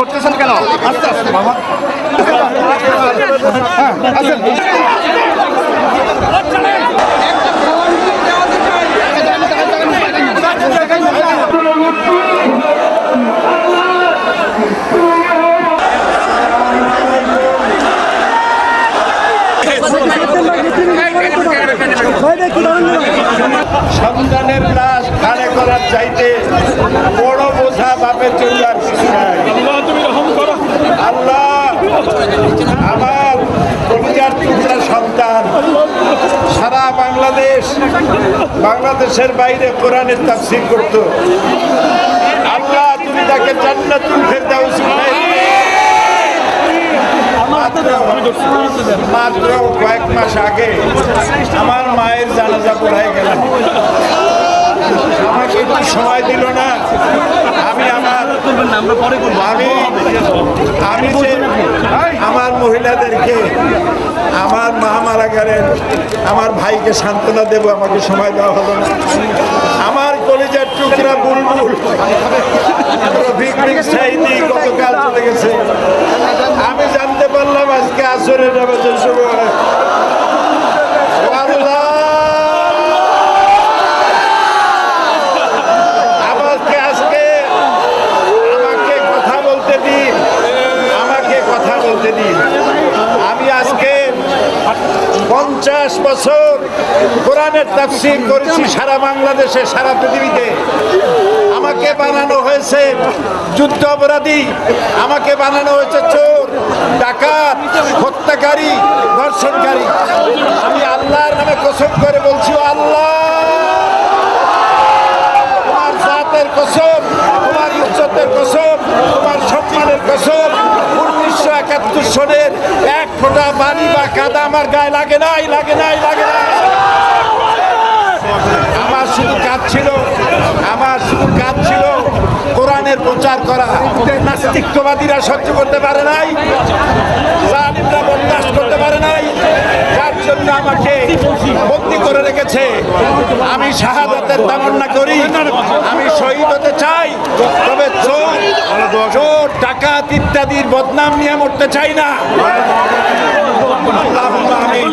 করতেছেন কেন? আস্তে আস্তে বাবা। সন্তানের লাশ ঘাড়ে করার চাইতে বড় বোঝা বাপের চুলার আল্লাহ আমার কলিজার টুকরা সন্তান সারা বাংলাদেশের বাইরে কোরআনের তাফসীর করত। আল্লাহ তুমি তাকে জান্নাতুল ফেরদাউস মাত্র কয়েক মাস আগে আমার মায়ের জানাজা পড়ায় গেলাম। আমাকে একটু সময় দিল না। আমি আমার মহিলাদেরকে আমার মা মারা গেলেন, আমার ভাইকে সান্ত্বনা দেব, আমাকে সময় দেওয়া হলো না। আমার কলিজার টুকরা বুলবুল গতকাল চলে গেছে। আমি জানতে পারলাম আজকে আসরের নামাজের সময়। আমি আজকে 50 বছর কোরআনের তাফসীর করেছি সারা বাংলাদেশে, সারা পৃথিবীতে। আমাকে বানানো হয়েছে যুদ্ধ অপরাধী, আমাকে বানানো হয়েছে চোর, ডাকাত, হত্যাকারী, ধর্ষণকারী। আমি আল্লাহর নামে কসম করে বলছি, আল্লাহ তোমার জাতের কসম, তোমার ইজ্জতের কসম, তোমার সম্মানের কসম, 1971 সনের এক ফোঁটা পানি বা কাদা আমার গায়ে লাগে নাই। আমার শুধু কাজ ছিল কোরআনের প্রচার করা। নাস্তিকবাদীরা সহ্য করতে পারে নাই, জালিমরা বরদাস্ত করতে পারে নাই, যার জন্য আমাকে বন্দী করে রেখেছে। আমি শাহাদাতের তামান্না করি, আমি শহীদ হতে চাই, তবে চোর ডাকাত ইত্যাদির বদনাম নিয়ে মরতে চাই না। আল্লাহুম্মা আমিন।